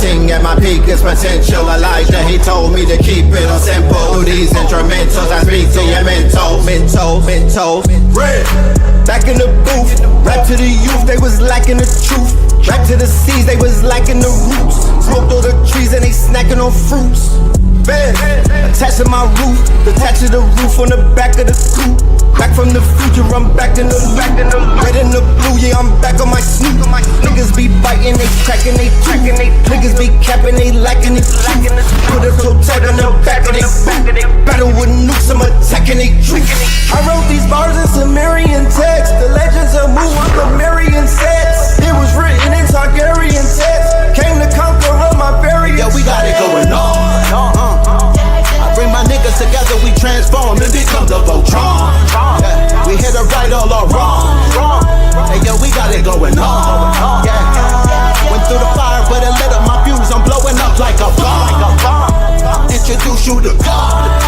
operating at my peakest potential. Elijah, he told me to keep it on simple. Through these instrumentals, I speak to your mental. Red. Back in the booth, rap to the youth, they was lacking the truth. Rap to the seas, they was lacking the roots. Smoked all the trees and they snacking on fruits. Bed, attached to my roof, detached to the roof on the back of the coupe. Back from the future, I'm back in the red and the blue, yeah, I'm back on my snoop. Niggas be biting, they cracking, they tracking, niggas be capping, they lacking, they tracking. Put a toe tag on the back of they boot. Battle with nukes, I'm attacking, they tricking. I wrote these bars in Sumerian text. The legends of Mu, I'm the Marian sets. It was written in Targaryen text. Came to conquer all my variants. Yeah, we got it going on. I bring my niggas together, we transform and become the Voltron. Yeah, we hit it right all our wrong. Hey yo, we got it going on. Yeah, went through the fire, but it lit up my fuse. I'm blowing up like a bomb. Introduce you to God.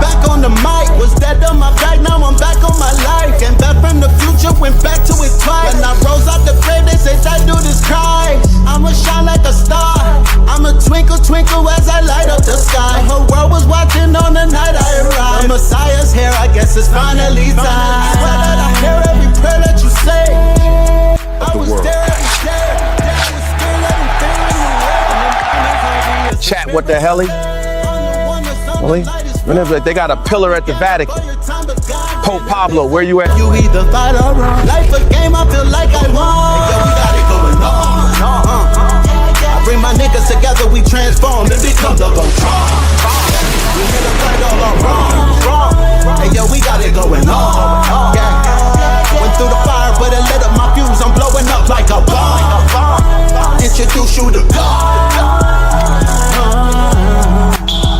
Back on the mic, was dead on my back, now I'm back on my life. Came back from the future, went back to it twice. When I rose out the grave, they say that dude is Christ. I'ma shine like a star, I'ma twinkle, twinkle as I light up the sky. The whole world was watching on the night I arrived. The Messiah's here, I guess it's finally time. Swear that I hear every prayer that you say. I was there every day, I was still everything. Chat, what the hell? Whenever they got a pillar at the Vatican. Pope Pablo, where you at? You either fight or run. Life a game, I feel like I won. Yo, we got it going on. I bring my niggas together, we transform and become the Voltron. We hit it right all our wrong. Hey yo, we got it going on. Yeah. Went through the fire, but it lit up my fuse. I'm blowing up like a bomb. Introduce you to God.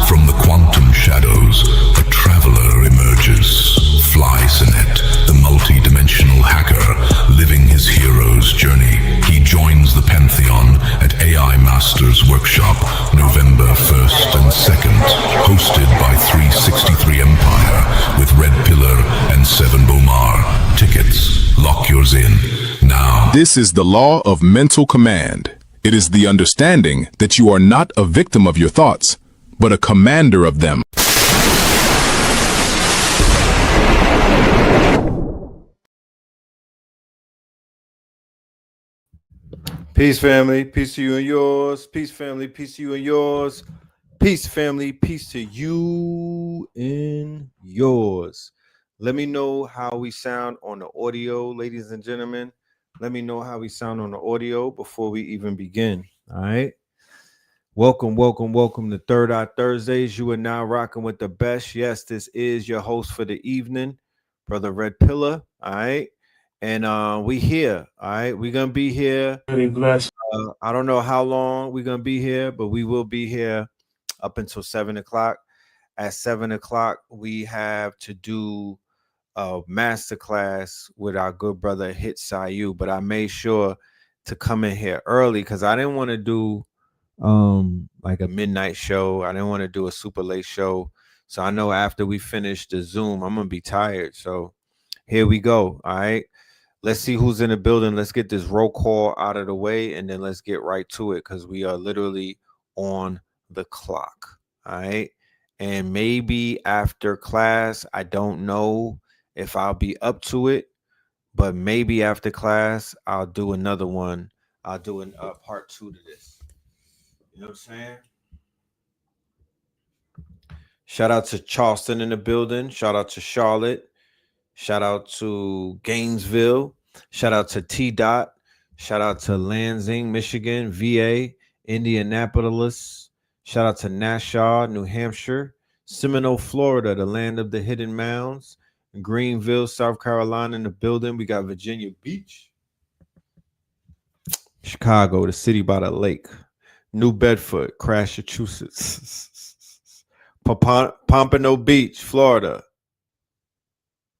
From the quantum shadows, a traveler emerges. Fly Sinet, the multi-dimensional hacker, living his hero's journey. He joins the Pantheon at AI Masters Workshop, November 1st and 2nd, hosted by 363 Empire with Red Pillar and Seven Bomar. Tickets, lock yours in now. This is the law of mental command. It is the understanding that you are not a victim of your thoughts, but a commander of them. Peace, family. Peace to you and yours. Peace, family. Peace to you and yours. Peace, family. Peace to you and yours. Let me know how we sound on the audio, ladies and gentlemen. Let me know how we sound on the audio before we even begin. All right. Welcome to Third Eye Thursdays. You are now rocking with the best. Yes, this is your host for the evening, Brother Red Pillar. All right. And we here. All right. We're going to be here. Really blessed. I don't know how long we're going to be here, but we will be here up until 7 o'clock. At 7 o'clock, we have to do a masterclass with our good brother Hit Sayu. But I made sure to come in here early because I didn't want to do like a midnight show. I didn't want to do a super late show. So I know after we finish the Zoom, I'm going to be tired. So here we go. All right. Let's see who's in the building. Let's get this roll call out of the way, and then let's get right to it because we are literally on the clock. All right. And maybe after class, I don't know if I'll be up to it, but maybe after class, I'll do another one. I'll do a part 2 to this. You know what I'm saying? Shout out to Charleston in the building. Shout out to Charlotte. Shout out to Gainesville. Shout out to T-Dot. Shout out to Lansing, Michigan, VA, Indianapolis. Shout out to Nassau, New Hampshire. Seminole, Florida, the land of the hidden mounds. Greenville, South Carolina in the building. We got Virginia Beach. Chicago, the city by the lake. New Bedford, Massachusetts. Pompano Beach, Florida.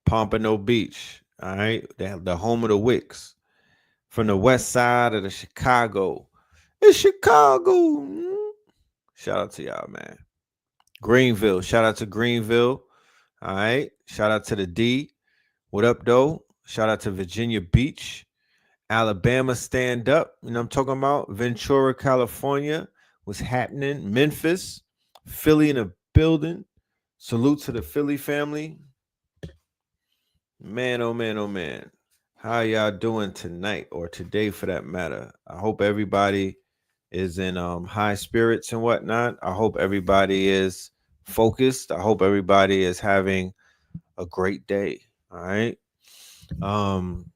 Pompano Beach, all right? The home of the Wicks. From the west side of the Chicago. It's Chicago. Shout out to y'all, man. Greenville, shout out to Greenville. All right. Shout out to the D. What up, though? Shout out to Virginia Beach. Alabama stand up. You know I'm talking about? Ventura, California was happening. Memphis, Philly in the building. Salute to the Philly family. Man, oh man, oh man. How y'all doing tonight or today for that matter? I hope everybody is in high spirits and whatnot. I hope everybody is focused. I hope everybody is having a great day. All right. Um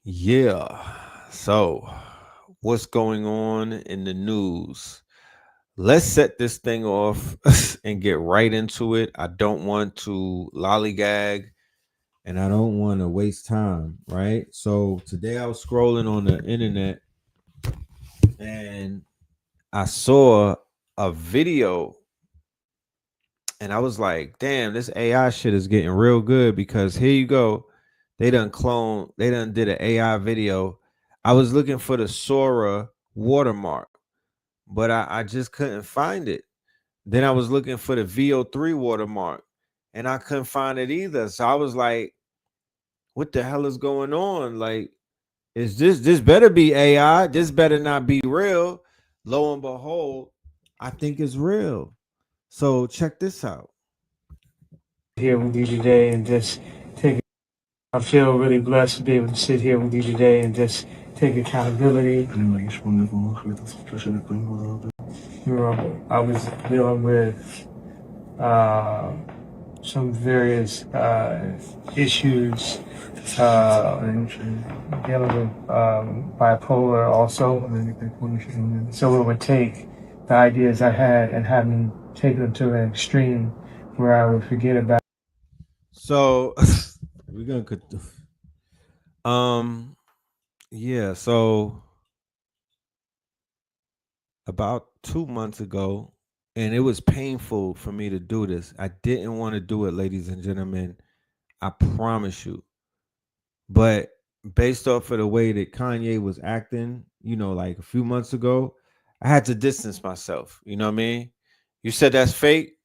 yeah. So what's going on in the news? Let's set this thing off and get right into it. I don't want to lollygag and I don't want to waste time, right? So today I was scrolling on the internet and I saw a video and I was like, damn, this AI shit is getting real good because here you go. They done did an AI video. I was looking for the Sora watermark, but I just couldn't find it. Then I was looking for the VO3 watermark and I couldn't find it either. So I was like, what the hell is going on? Like, is this better be AI? This better not be real. Lo and behold, I think it's real. So check this out. Here with you today and just take it. I feel really blessed to be able to sit here with you today and just take accountability. You know, I was dealing with some various issues, dealing with bipolar also. So it would take the ideas I had and have me take them to an extreme where I would forget about. So we're gonna yeah, so about 2 months ago, and it was painful for me to do this. I didn't want to do it, ladies and gentlemen. I promise you. But based off of the way that Kanye was acting, you know, like a few months ago, I had to distance myself. You know what I mean? You said that's fake.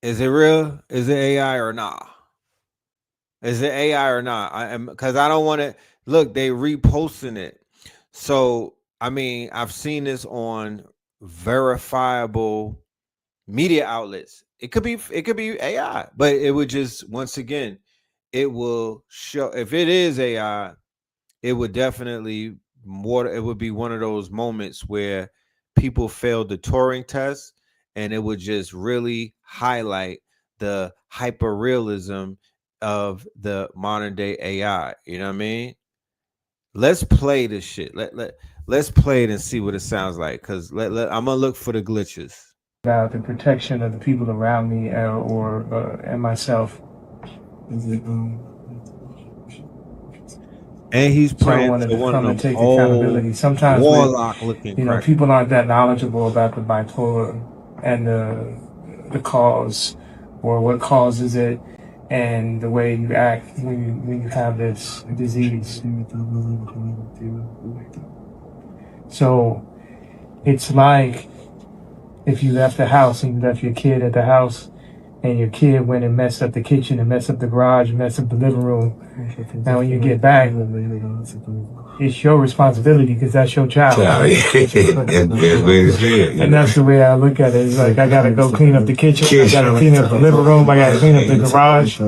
Is it real? Is it AI or not? Is it AI or not? I am because I don't want to look. They reposting it, so I mean I've seen this on verifiable media outlets. It could be AI, but it would just once again, it will show if it is AI, it would definitely more. It would be one of those moments where people failed the Turing test, and it would just really highlight the hyper realism of the modern day AI. You know what I mean? Let's play this shit. Let's play it and see what it sounds like. Cause I'm gonna look for the glitches. About the protection of the people around me and myself. And he's So I praying wanted to to one come of and them take accountability. old Sometimes warlock looking you know, crack. people aren't that knowledgeable about the bipolar and the cause or what causes it and the way you act when you have this disease. So it's like if you left the house and you left your kid at the house and your kid went and messed up the kitchen and messed up the garage and messed up the living room. Now when you get back, it's your responsibility because that's your child. And that's the way I look at it. It's like I gotta go clean up the kitchen, I gotta clean up the living room, I gotta clean up the garage.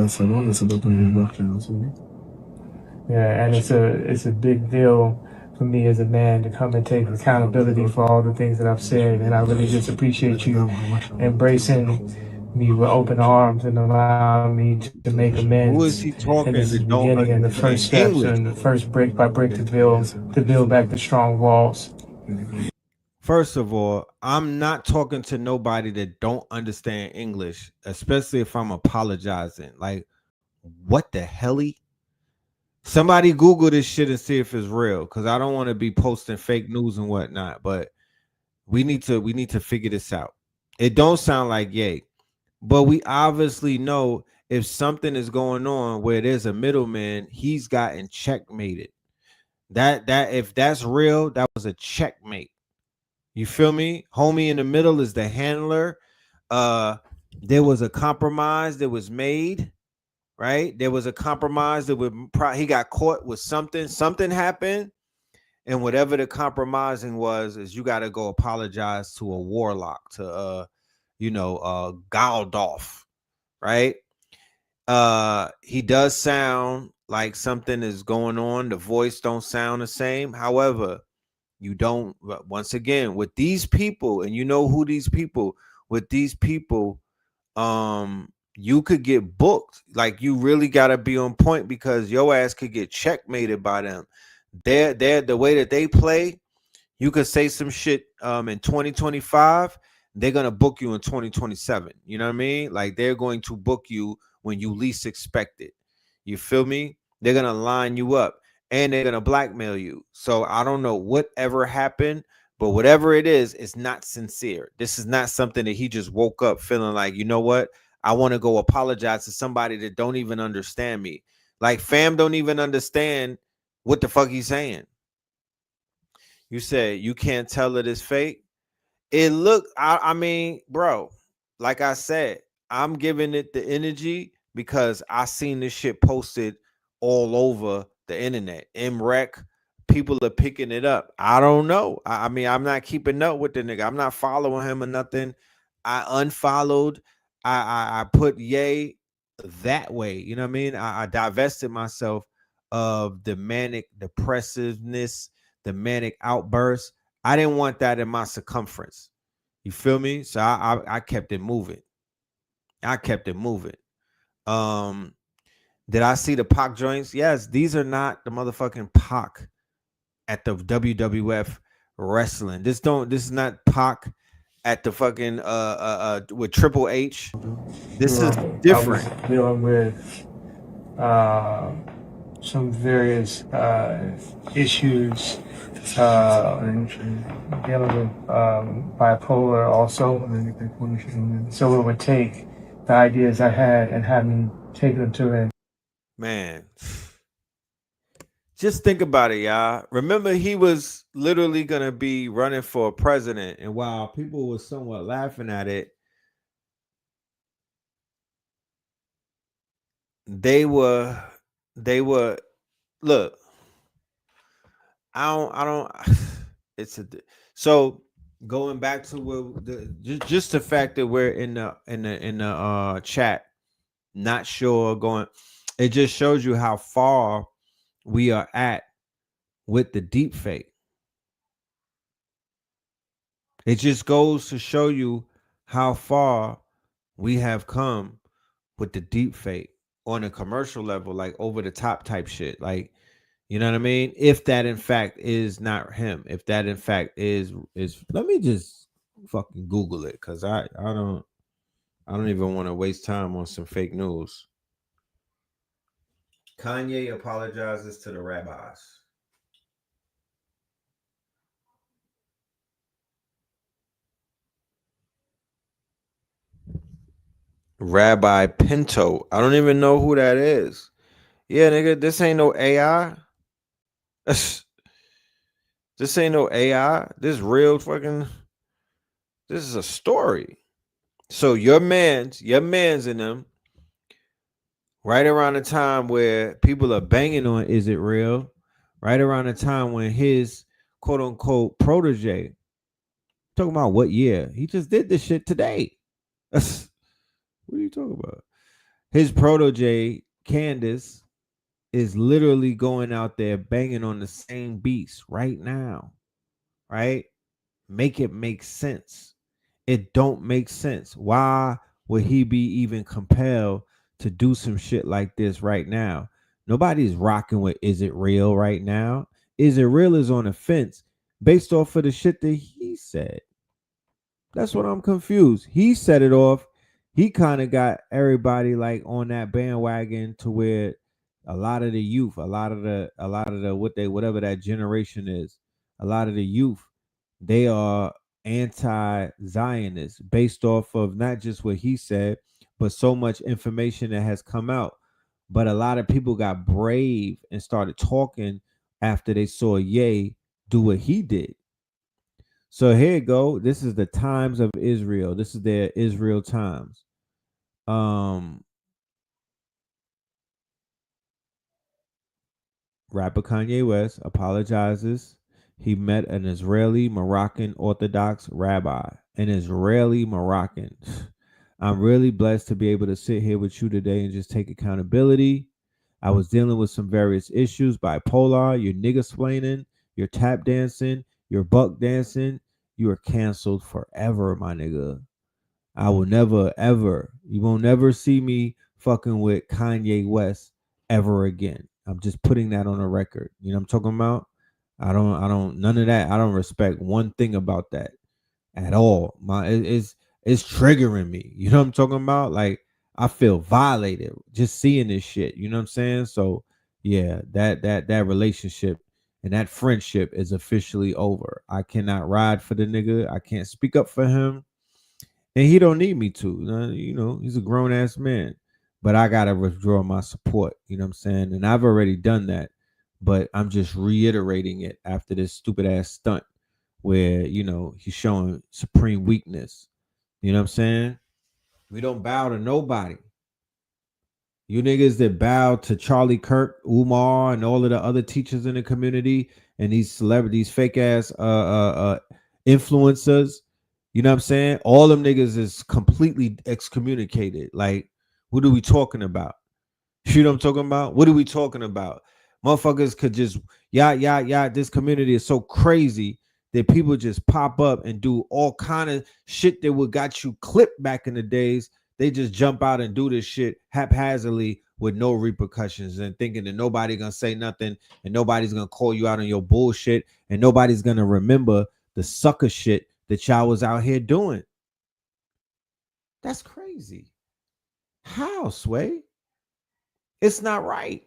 Yeah, and it's a big deal for me as a man to come and take accountability for all the things that I've said, and I really just appreciate you embracing me with open arms and allowing me to make amends. Who is he talking And this is to? the Don't beginning and the first steps English. and the first brick by brick to build back the strong walls. First of all, I'm not talking to nobody that don't understand English, especially if I'm apologizing. Like, what the helly? Somebody Google this shit and see if it's real, because I don't want to be posting fake news and whatnot. But we need to figure this out. It don't sound like yay, but we obviously know if something is going on where there's a middleman, he's gotten checkmated. That if that's real, that was a checkmate. You feel me? Homie in the middle is the handler. There was a compromise that was made, right? There was a compromise that he got caught with something. Something happened, and whatever the compromising was, is you got to go apologize to a warlock, to Galdolf, right? He does sound like something is going on. The voice don't sound the same. However, you don't, once again, with these people, and you know who these people, with these people, you could get booked. Like, you really got to be on point, because your ass could get checkmated by them. They're the way that they play. You could say some shit in 2025, they're gonna book you in 2027. You know what I mean? Like, they're going to book you when you least expect it. You feel me? They're gonna line you up, and they're gonna blackmail you. So I don't know whatever happened, but whatever it is, it's not sincere. This is not something that he just woke up feeling like, you know what? I want to go apologize to somebody that don't even understand me. Like, fam don't even understand what the fuck he's saying. You said you can't tell it is fake. It look, I mean, bro, like I said, I'm giving it the energy because I seen this shit posted all over the internet. MREC, people are picking it up. I don't know. I mean, I'm not keeping up with the nigga. I'm not following him or nothing. I unfollowed. I put yay that way. You know what I mean? I divested myself of the manic depressiveness, the manic outburst. I didn't want that in my circumference. You feel me? So I kept it moving. I kept it moving. Did I see the Pac joints? Yes, these are not the motherfucking Pac at the WWF wrestling. This is not Pac at the fucking with Triple H. This is different. I was dealing with some various issues, dealing with bipolar also. So it would take the ideas I had and have me take them to it. Man, just think about it, y'all. Remember, he was literally gonna be running for president, and while people were somewhat laughing at it, they were look. I don't. It's a so going back to what just the fact that we're in the chat, not sure going. It just shows you how far we are at with the deep fake. It just goes to show you how far we have come with the deep fake on a commercial level, like over the top type shit. Like, you know what I mean? If that in fact is not him, if that in fact is let me just fucking Google it, because I don't even want to waste time on some fake news. Kanye apologizes to the rabbis. Rabbi Pinto. I don't even know who that is. Yeah, nigga, this ain't no AI. This ain't no AI. This real fucking. This is a story. So your man's in them. Right around the time where people are banging on "Is it real?" Right around the time when his quote unquote protege, talking about what year? He just did this shit today. What are you talking about? His protege, Candace, is literally going out there banging on the same beats right now. Right? Make it make sense. It don't make sense. Why would he be even compelled to do some shit like this right now? Nobody's rocking with "Is it real?" right now. "Is it real?" is on the fence based off of the shit that he said. That's what I'm confused. He set it off. He kind of got everybody like on that bandwagon to where a lot of the youth, a lot of the whatever that generation is, a lot of the youth, they are anti-Zionist based off of not just what he said, but so much information that has come out. But a lot of people got brave and started talking after they saw Ye do what he did. So here you go. This is the Times of Israel. This is their Israel Times. Rapper Kanye West apologizes. He met an Israeli Moroccan Orthodox rabbi. An Israeli Moroccan. I'm really blessed to be able to sit here with you today and just take accountability. I was dealing with some various issues, bipolar, your nigga splaining, your tap dancing, your buck dancing. You are canceled forever, my nigga. I will never, ever, you won't never see me fucking with Kanye West ever again. I'm just putting that on the record. You know what I'm talking about? None of that. I don't respect one thing about that at all. It's triggering me. You know what I'm talking about? Like, I feel violated just seeing this shit. You know what I'm saying? So yeah, that relationship and that friendship is officially over. I cannot ride for the nigga. I can't speak up for him. And he don't need me to. You know, he's a grown ass man. But I gotta withdraw my support. You know what I'm saying? And I've already done that. But I'm just reiterating it after this stupid ass stunt where, you know, he's showing supreme weakness. You know what I'm saying? We don't bow to nobody. You niggas that bow to Charlie Kirk, Umar, and all of the other teachers in the community and these celebrities, fake ass influencers, you know what I'm saying? All them niggas is completely excommunicated. Like, what are we talking about? You know what I'm talking about? What are we talking about? Motherfuckers could just, this community is so crazy that people just pop up and do all kind of shit that would got you clipped back in the days. They just jump out and do this shit haphazardly with no repercussions and thinking that nobody gonna say nothing and nobody's gonna call you out on your bullshit and nobody's gonna remember the sucker shit that y'all was out here doing. That's crazy. How, Sway? It's not right.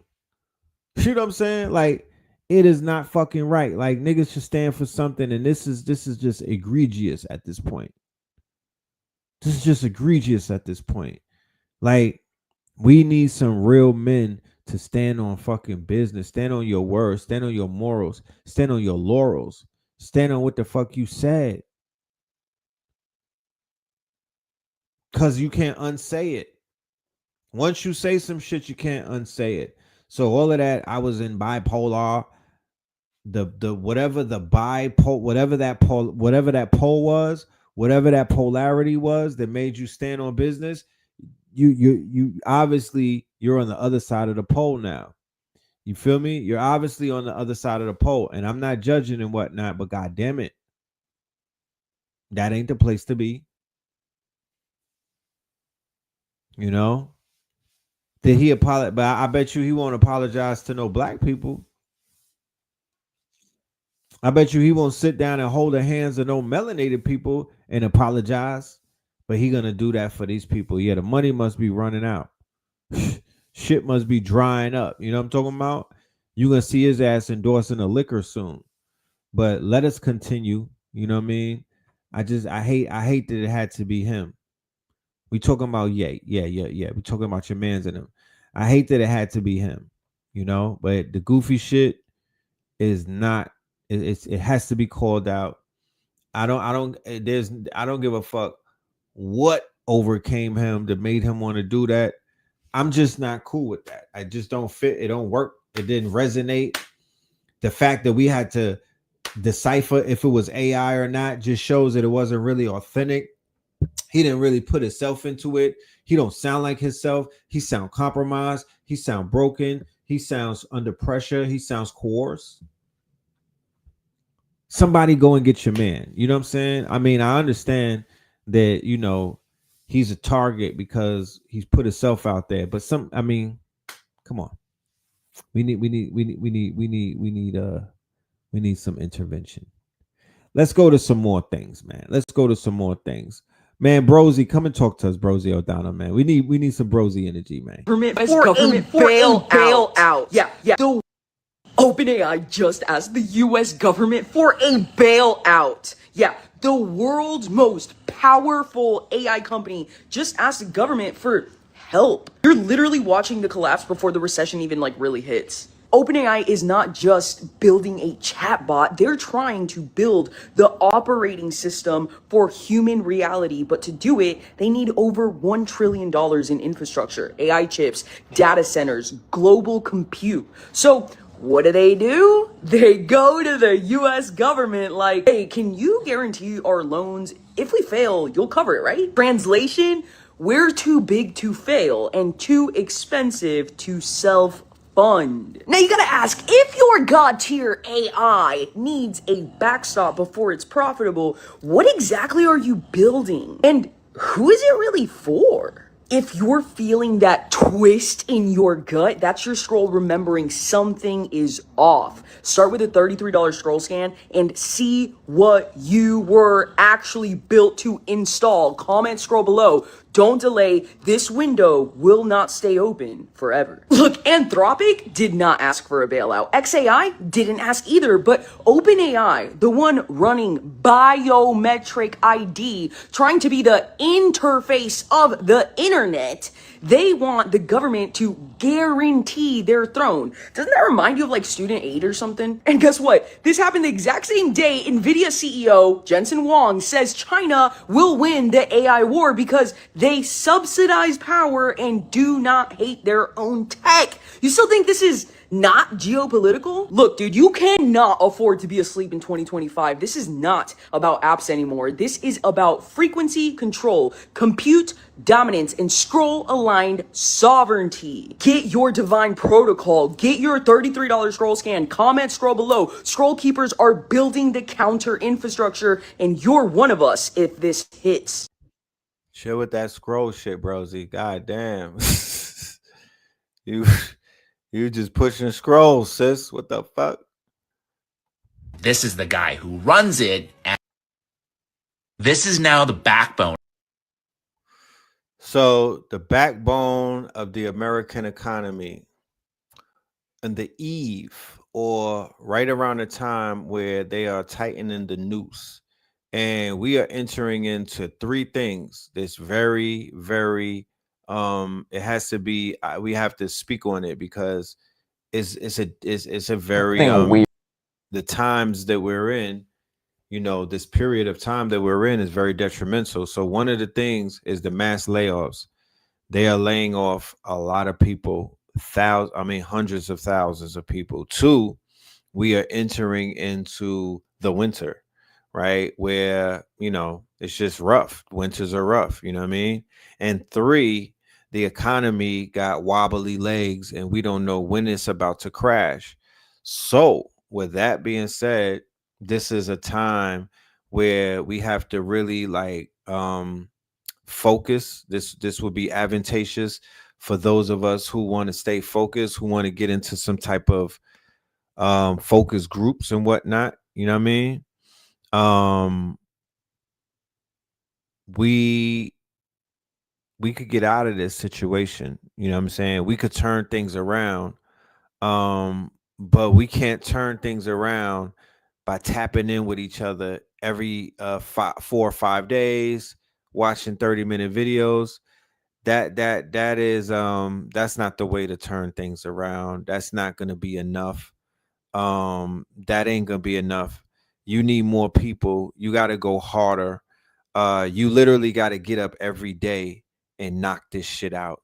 You know what I'm saying? Like, it is not fucking right. Like, niggas should stand for something, and this is just egregious at this point. This is just egregious at this point. Like, we need some real men to stand on fucking business, stand on your words, stand on your morals, stand on your laurels, stand on what the fuck you said. Because you can't unsay it. Once you say some shit, you can't unsay it. So all of that, I was in bipolar. The whatever the bipolar, whatever that pole was, whatever that polarity was that made you stand on business, you obviously you're on the other side of the pole now. You feel me? You're obviously on the other side of the pole, and I'm not judging and whatnot, but god damn it, that ain't the place to be. You know? Did he apologize? But I bet you he won't apologize to no black people. I bet you he won't sit down and hold the hands of no melanated people and apologize. But he gonna do that for these people. Yeah, the money must be running out. Shit must be drying up. You know what I'm talking about? You're gonna see his ass endorsing a liquor soon. But let us continue. You know what I mean? I hate that it had to be him. We talking about yeah. We talking about your mans and him. I hate that it had to be him, you know, but the goofy shit is not, it has to be called out. I don't give a fuck what overcame him that made him want to do that. I'm just not cool with that. I just don't fit. It don't work. It didn't resonate. The fact that we had to decipher if it was AI or not just shows that it wasn't really authentic. He didn't really put himself into it. He don't sound like himself. He sound compromised. He sound broken. He sounds under pressure. He sounds coerced. Somebody go and get your man. You know what I'm saying? I mean, I understand that, you know, he's a target because he's put himself out there. But come on. We need some intervention. Let's go to some more things, man. Man, Brosy, come and talk to us, Brosy O'Donnell, man. We need some Brosy energy, man. Government bailout. Yeah. The OpenAI just asked the US government for a bailout. Yeah, the world's most powerful AI company just asked the government for help. You're literally watching the collapse before the recession even really hits. OpenAI is not just building a chatbot, they're trying to build the operating system for human reality. But to do it, they need over $1 trillion in infrastructure, AI chips, data centers, global compute. So what do? They go to the US government like, hey, can you guarantee our loans? If we fail, you'll cover it, right? Translation, we're too big to fail and too expensive to self-fund. Now you gotta ask, if your god tier AI needs a backstop before it's profitable, what exactly are you building? And who is it really for? If you're feeling that twist in your gut, that's your scroll remembering something is off. Start with a $33 scroll scan and see what you were actually built to install. Comment scroll below. Don't delay. This window will not stay open forever. Look, Anthropic did not ask for a bailout. XAI didn't ask either, but OpenAI, the one running biometric ID, trying to be the interface of the internet, they want the government to guarantee their throne. Doesn't that remind you of like student aid or something? And guess what? This happened the exact same day Nvidia CEO Jensen Huang says China will win the AI war because they subsidize power and do not hate their own tech. You still think this is not geopolitical? Look, dude, you cannot afford to be asleep in 2025. This is not about apps anymore. This is about frequency control, compute dominance, and scroll aligned sovereignty. Get your divine protocol. Get your $33 scroll scan. Comment scroll below. Scroll keepers are building the counter infrastructure, and you're one of us if this hits. Chill with that scroll shit, brozy. God damn. You just pushing scrolls, sis. What the fuck? This is the guy who runs it, and this is now the backbone. So the backbone of the American economy, and the eve or right around the time where they are tightening the noose, and we are entering into three things. This very, very it has to be, we have to speak on it because it's a very the times that we're in, you know, this period of time that we're in is very detrimental. So one of the things is the mass layoffs. They are laying off a lot of people, hundreds of thousands of people. Two, we are entering into the winter, right? Where, you know, it's just rough. Winters are rough, you know what I mean? And three, the economy got wobbly legs and we don't know when it's about to crash. So with that being said, this is a time where we have to really like focus. This would be advantageous for those of us who want to stay focused, who want to get into some type of focus groups and whatnot. You know what I mean? We could get out of this situation. You know what I'm saying? We could turn things around. But we can't turn things around by tapping in with each other every 4 or 5 days, watching 30-minute videos. That is that's not the way to turn things around. That's not going to be enough. That ain't going to be enough. You need more people. You got to go harder. You literally got to get up every day and knock this shit out.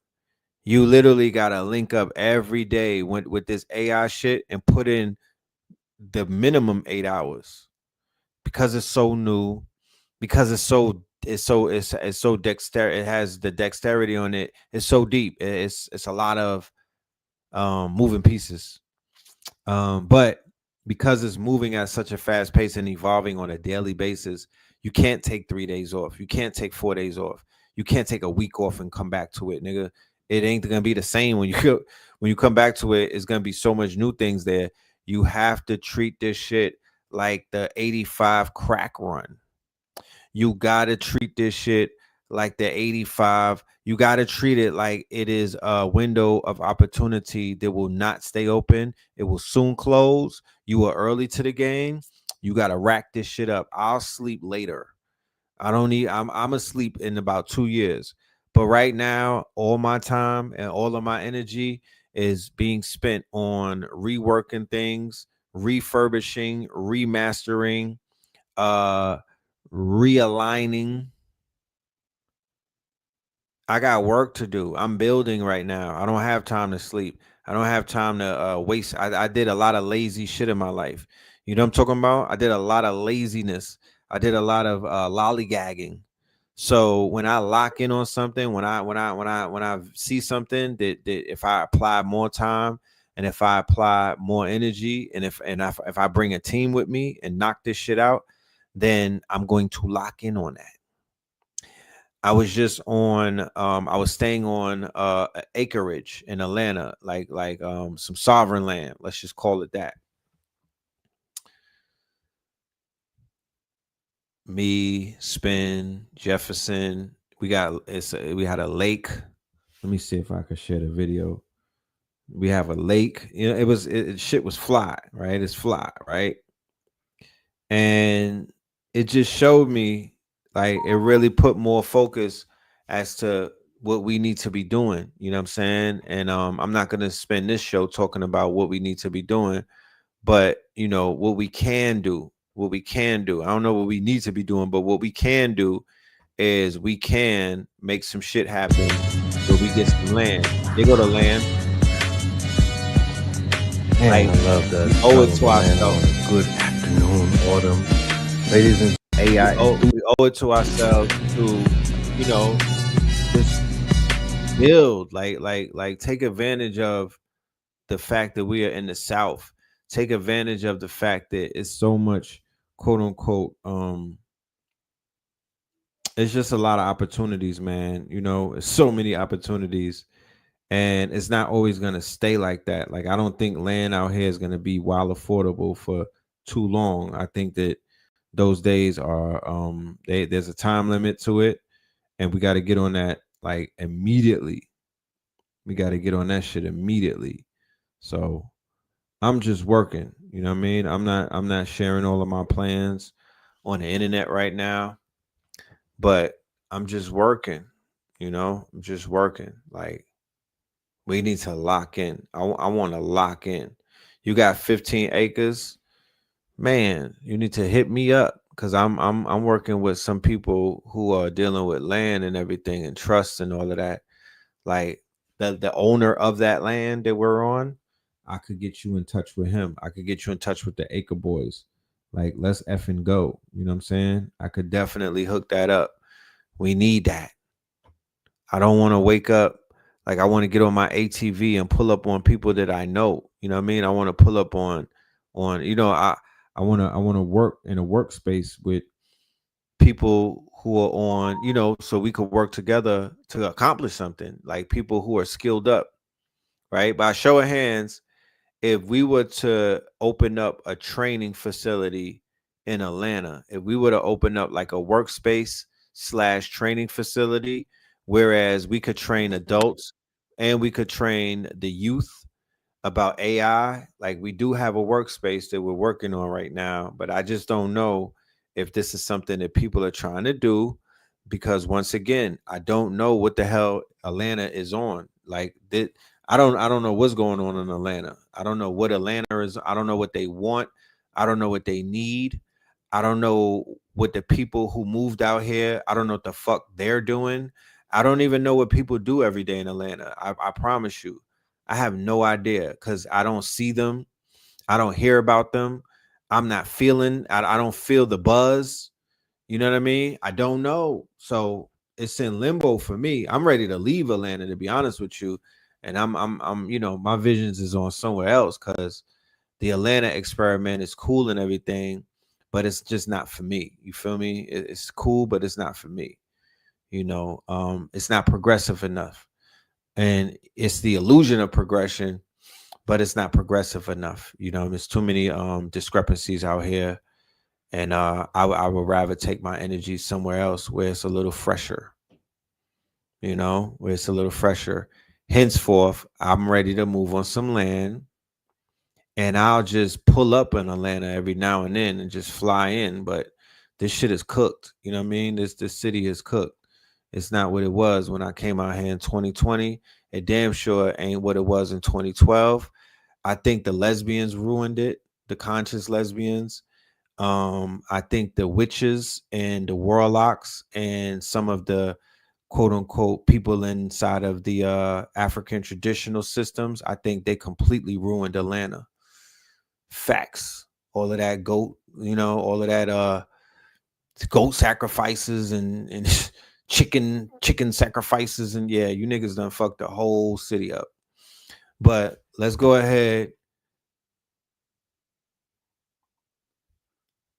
You literally got to link up every day with this AI shit and put in the minimum 8 hours because it's so new, because it's so dexterous. It has the dexterity on it. It's so deep. It's a lot of moving pieces. But because it's moving at such a fast pace and evolving on a daily basis, you can't take 3 days off. You can't take 4 days off. You can't take a week off and come back to it, nigga. It ain't gonna be the same when you come back to it. It's gonna be so much new things there. You have to treat this shit like the 85 crack run. You gotta treat this shit like the 85. You gotta treat it like it is a window of opportunity that will not stay open. It will soon close. You are early to the game. You gotta rack this shit up. I'll sleep later. I'm asleep in about 2 years. But right now, all my time and all of my energy is being spent on reworking things, refurbishing, remastering, realigning. I got work to do. I'm building right now. I don't have time to sleep. I don't have time to waste. I did a lot of lazy shit in my life. You know what I'm talking about? I did a lot of laziness. I did a lot of lollygagging. So when I lock in on something, when I see something that if I apply more time and if I apply more energy and if I bring a team with me and knock this shit out, then I'm going to lock in on that. I was just on I was staying on acreage in Atlanta, like some sovereign land, let's just call it that. Me, Spin, Jefferson, we had a lake. Let me see if I could share the video. We have a lake. You know, shit was fly, right? It's fly, right? And it just showed me, like, it really put more focus as to what we need to be doing. You know what I'm saying? And I'm not gonna spend this show talking about what we need to be doing, but you know what we can do. What we can do. I don't know what we need to be doing, but what we can do is we can make some shit happen where we get some land. They go to land. Man, Like, I love that. we owe it to ourselves. Good afternoon, autumn. Ladies and AI. We owe it to ourselves to, you know, just build, like take advantage of the fact that we are in the South. Take advantage of the fact that it's so much, quote unquote, it's just a lot of opportunities, man. You know, it's so many opportunities, and it's not always gonna stay like that. Like, I don't think land out here is gonna be wild affordable for too long. I think that those days are there's a time limit to it, and we got to get on that like immediately. We got to get on that shit immediately. So I'm just working, you know what I mean? I'm not sharing all of my plans on the internet right now, but I'm just working, you know? I'm just working. Like, we need to lock in. I want to lock in. You got 15 acres, man, you need to hit me up, because I'm working with some people who are dealing with land and everything and trust and all of that. Like, the owner of that land that we're on, I could get you in touch with him. I could get you in touch with the Acre Boys. Like, let's effing go. You know what I'm saying? I could definitely hook that up. We need that. I don't want to wake up. Like, I want to get on my ATV and pull up on people that I know. You know what I mean? I want to pull up on, you know, I want to work in a workspace with people who are on, you know, so we could work together to accomplish something. Like, people who are skilled up, right? By show of hands, if we were to open up a training facility in Atlanta, if we were to open up like a workspace / training facility, whereas we could train adults and we could train the youth about AI, like, we do have a workspace that we're working on right now, but I just don't know if this is something that people are trying to do, because once again, I don't know what the hell Atlanta is on. Like, I don't know what's going on in Atlanta. I don't know what Atlanta is. I don't know what they want. I don't know what they need. I don't know what the people who moved out here, I don't know what the fuck they're doing. I don't even know what people do every day in Atlanta. I promise you. I have no idea, because I don't see them. I don't hear about them. I'm not feeling, I don't feel the buzz. You know what I mean? I don't know. So it's in limbo for me. I'm ready to leave Atlanta, to be honest with you. And I'm you know, my visions is on somewhere else, because the Atlanta experiment is cool and everything, but it's just not for me. You feel me? It's cool, but it's not for me. You know, it's not progressive enough. And it's the illusion of progression, but it's not progressive enough. You know, there's too many discrepancies out here, and I would rather take my energy somewhere else where it's a little fresher. You know, where it's a little fresher. Henceforth, I'm ready to move on some land, and I'll just pull up in Atlanta every now and then and just fly in. But this shit is cooked. You know what I mean? This city is cooked. It's not what it was when I came out here in 2020. It damn sure ain't what it was in 2012. I think the lesbians ruined it, the conscious lesbians. I think the witches and the warlocks and some of the quote unquote people inside of the African traditional systems, I think they completely ruined Atlanta. Facts. All of that goat, all of that goat sacrifices and chicken sacrifices, and yeah, you niggas done fucked the whole city up. But let's go ahead.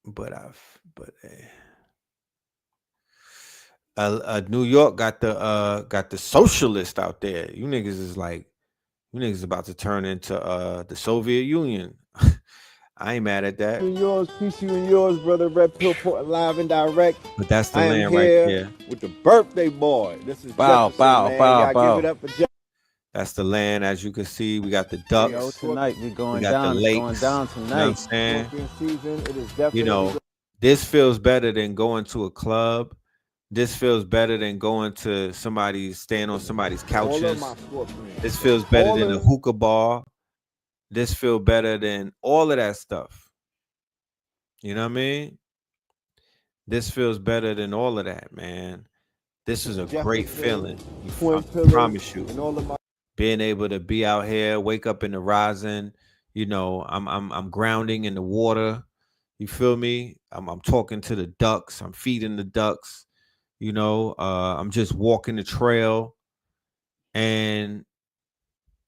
But New York got the socialist out there. You niggas is like, you niggas about to turn into the Soviet Union. I ain't mad at that. And yours, peace you and yours, brother. Red Pill Port live and direct. But that's the I land am right here there. with the birthday boy. This is Bow, Jefferson, bow, man. bow, Y'all bow. give it up for Jefferson. That's the land, as you can see. We got the ducks. Yo, tonight we going we got down. the It's lakes. going down You know what I'm tonight. saying? Season, it is definitely You know, this feels better than going to a club. This feels better than going to staying on somebody's all of couches. my sportsmen. This feels better All than a of- hookah bar. This feels better than all of that stuff. You know what I mean? This feels better than all of that, man. This is a great feeling. I promise you. And all of my Being able to be out here, wake up in the rising, I'm grounding in the water. You feel me? I'm talking to the ducks. I'm feeding the ducks. I'm just walking the trail, and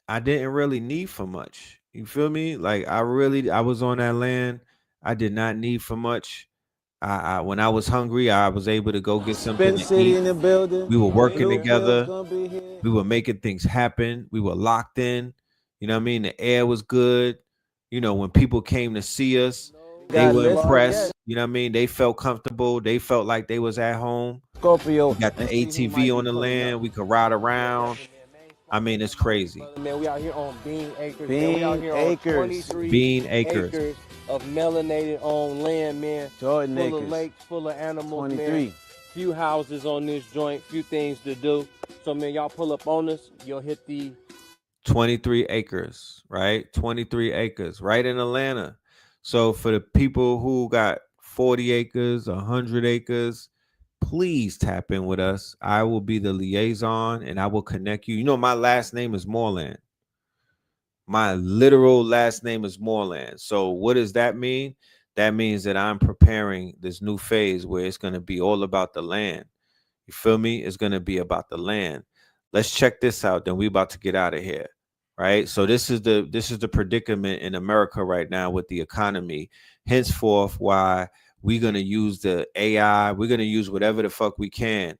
I didn't really need for much. You feel me? Like I was on that land. I did not need for much. I when I was hungry, I was able to go get something Spin to City eat. in the building. We were working Blue Pill's together. gonna be here. We were making things happen. We were locked in. You know what I mean? The air was good. When people came to see us, they Got were lists, impressed. yeah. You know what I mean? They felt comfortable. They felt like they was at home. Scorpio. We got the Let's see who might ATV be on the pulling land. up. We could ride around. I mean, it's crazy. man, we out here on Bean Acres. Bean man. We out here Acres. on 23 Bean Acres. of melanated on land, man. Jordan Full Acres. of lakes, full of animals, 23. man. Few houses on this joint, few things to do. So, man, y'all pull up on us. You'll hit the 23 acres, right? 23 acres, right in Atlanta. So for the people who got 40 acres, 100 acres, please tap in with us. I will be the liaison and I will connect you. My last name is Moreland. My literal last name is Moreland. So what does that mean? That means that I'm preparing this new phase where it's going to be all about the land. You feel me? It's going to be about the land. Let's check this out. Then we about to get out of here. Right. So this is the predicament in America right now with the economy. Henceforth, why we're going to use the AI. We're going to use whatever the fuck we can.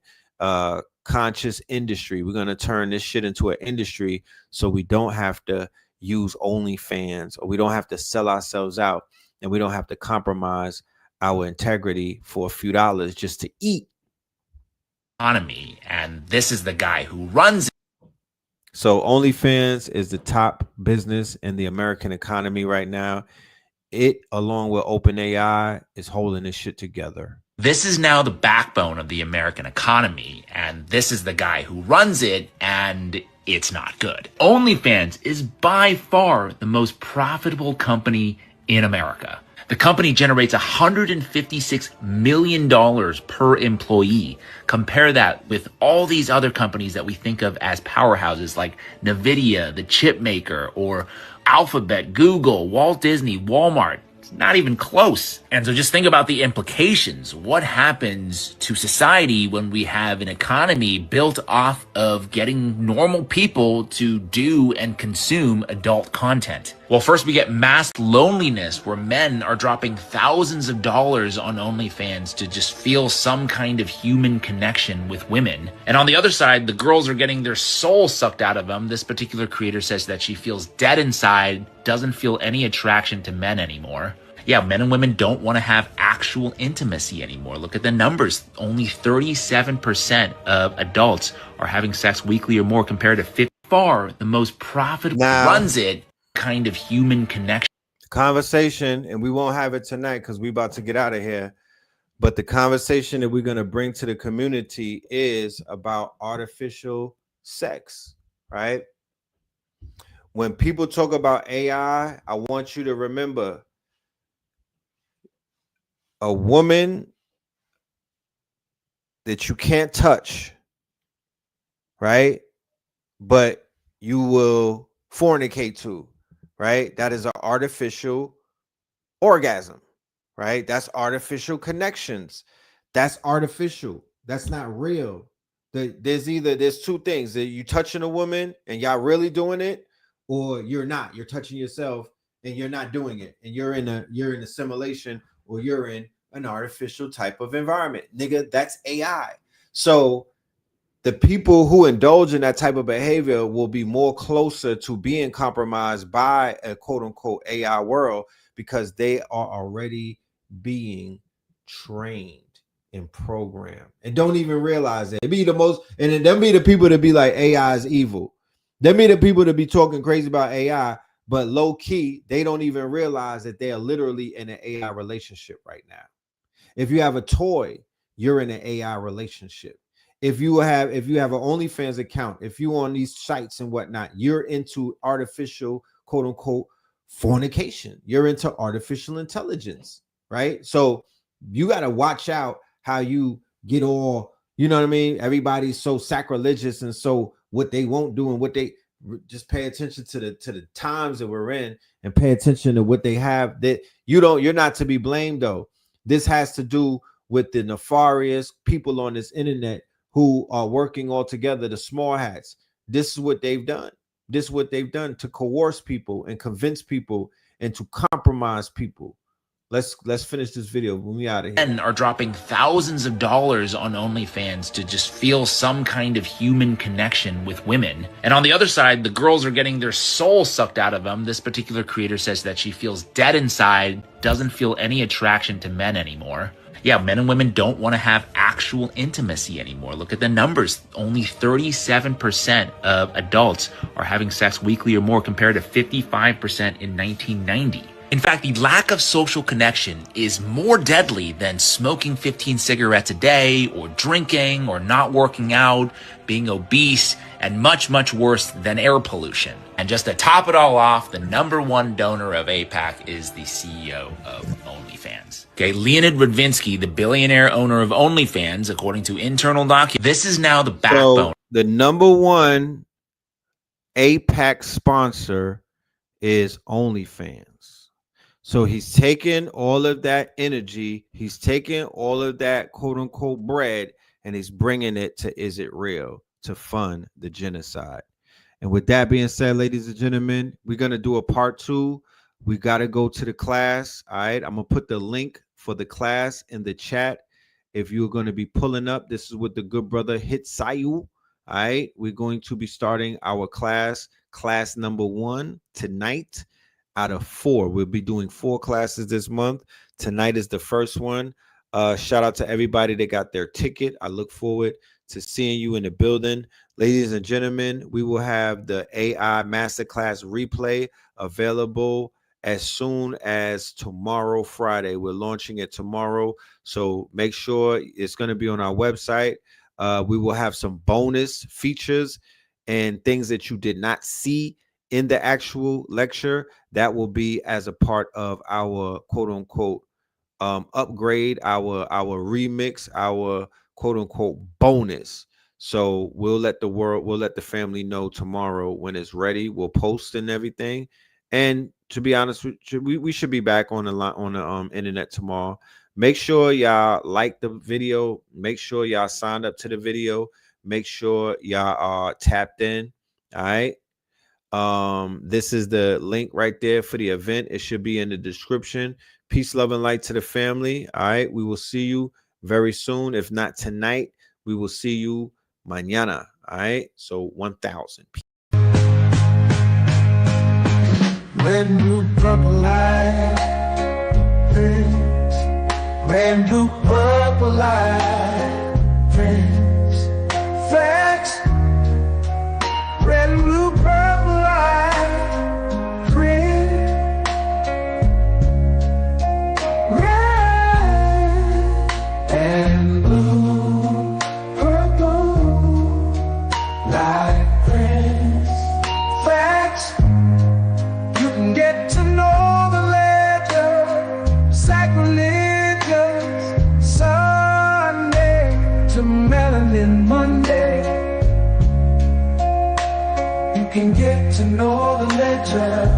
Conscious industry. We're going to turn this shit into an industry so we don't have to use OnlyFans, or we don't have to sell ourselves out, and we don't have to compromise our integrity for a few dollars just to eat. Economy, and this is the guy who runs it. So OnlyFans is the top business in the American economy right now. It, along with OpenAI, is holding this shit together. This is now the backbone of the American economy, and this is the guy who runs it, and it's not good. OnlyFans is by far the most profitable company in America. The company generates $156 million per employee. Compare that with all these other companies that we think of as powerhouses like NVIDIA, the chip maker, or Alphabet, Google, Walt Disney, Walmart. It's not even close. And so just think about the implications. What happens to society when we have an economy built off of getting normal people to do and consume adult content? Well, first we get mass loneliness, where men are dropping thousands of dollars on OnlyFans to just feel some kind of human connection with women. And on the other side, the girls are getting their soul sucked out of them. This particular creator says that she feels dead inside, doesn't feel any attraction to men anymore. Yeah, men and women don't want to have actual intimacy anymore. Look at the numbers. Only 37% of adults are having sex weekly or more, compared to 50. Far the most profitable runs it kind of human connection. Conversation, and we won't have it tonight because we're about to get out of here. But the conversation that we're going to bring to the community is about artificial sex. right? When people talk about AI, I want you to remember a woman that you can't touch, right? But you will fornicate to, right? That is an artificial orgasm, right? That's artificial connections. That's artificial. That's not real. There's two things that you touching a woman and y'all really doing it, or you're not. You're touching yourself and you're not doing it, and you're in a simulation, or you're in an artificial type of environment, nigga. That's AI. So the people who indulge in that type of behavior will be more closer to being compromised by a quote unquote AI world, because they are already being trained and programmed and don't even realize it. It be the most, and then them be the people that be like AI is evil. Them be the people that be talking crazy about AI, but low key, they don't even realize that they are literally in an AI relationship right now. If you have a toy, you're in an AI relationship. If you have an OnlyFans account, if you on these sites and whatnot, you're into artificial quote unquote fornication. You're into artificial intelligence, right? So you got to watch out how you get all, you know what I mean? Everybody's so sacrilegious, and so what they won't do, and what they just pay attention to the times that we're in, and pay attention to what they have. That you're not to be blamed though. This has to do with the nefarious people on this internet who are working all together, the small hats. This is what they've done. This is what they've done to coerce people and convince people and to compromise people. Let's finish this video when we out of here. Men are dropping thousands of dollars on OnlyFans to just feel some kind of human connection with women. And on the other side, the girls are getting their soul sucked out of them. This particular creator says that she feels dead inside, doesn't feel any attraction to men anymore. Yeah, men and women don't want to have actual intimacy anymore. Look at the numbers. Only 37% of adults are having sex weekly or more, compared to 55% in 1990. In fact, the lack of social connection is more deadly than smoking 15 cigarettes a day, or drinking, or not working out, being obese, and much, much worse than air pollution. And just to top it all off, the #1 donor of AIPAC is the CEO of OnlyFans. Okay, Leonid Radvinsky, the billionaire owner of OnlyFans, according to internal documents, this is now the backbone. So the #1 AIPAC sponsor is OnlyFans. So he's taking all of that energy, he's taking all of that quote unquote bread, and he's bringing it to Is It Real to fund the genocide. And with that being said, ladies and gentlemen, we're going to do a part 2. We got to go to the class. All right. I'm going to put the link for the class in the chat. If you're going to be pulling up, this is with the good brother Hitsayu. All right. We're going to be starting our class #1 tonight. Out of 4, we'll be doing 4 classes this month. Tonight is the first one. Shout out to everybody that got their ticket. I look forward to seeing you in the building. Ladies and gentlemen, we will have the AI Masterclass replay available as soon as tomorrow, Friday. We're launching it tomorrow, so make sure it's going to be on our website. We will have some bonus features and things that you did not see in the actual lecture that will be as a part of our quote unquote upgrade, our remix, our quote unquote bonus. So we'll let the family know tomorrow when it's ready. We'll post and everything. And to be honest with you, we should be back on the internet tomorrow. Make sure y'all like the video. Make sure y'all signed up to the video. Make sure y'all are tapped in. All right. This is the link right there for the event. It should be in the description. Peace, love, and light to the family. All right. We will see you very soon. If not tonight, we will see you mañana. All right. So 1,000. Red, blue, purple light. Red, blue, purple light. Friends. Facts. Red, blue, purple light. Red. Red and blue. Purple light. Red. can get to know the legend.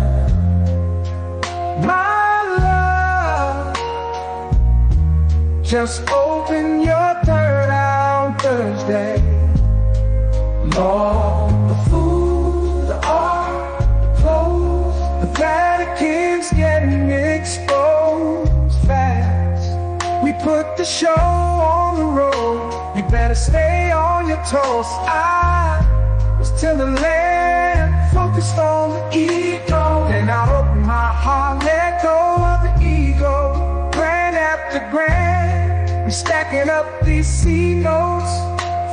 My love, just open your third eye on Thursday. Lord, the food, the art, the clothes, the Vatican's getting exposed fast. We put the show on the road, you better stay on your toes. I was till the land, focused on the ego. Then I opened my heart, let go of the ego. Grand after grand, I'm stacking up these C notes.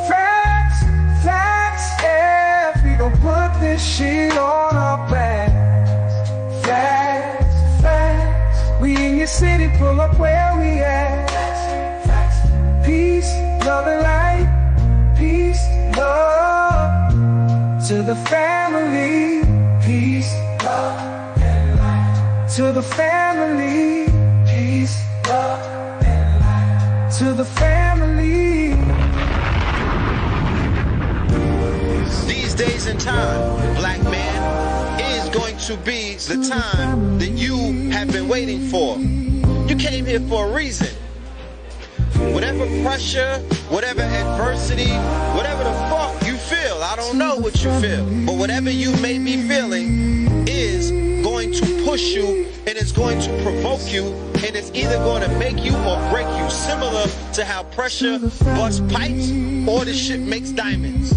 Facts, facts, yeah, we gon' put this shit on our backs. Facts, facts, we in your city, pull up where we at. Peace, love and light, peace, love to the family. Peace, love and light to the family. Peace, love and light to the family. These days and time, black man, is going to be the time that you have been waiting for. You came here for a reason. Whatever pressure, whatever adversity, whatever the fuck you feel, I don't know what you feel, but whatever you may be feeling is going to push you, and it's going to provoke you, and it's either going to make you or break you, similar to how pressure busts pipes or the shit makes diamonds.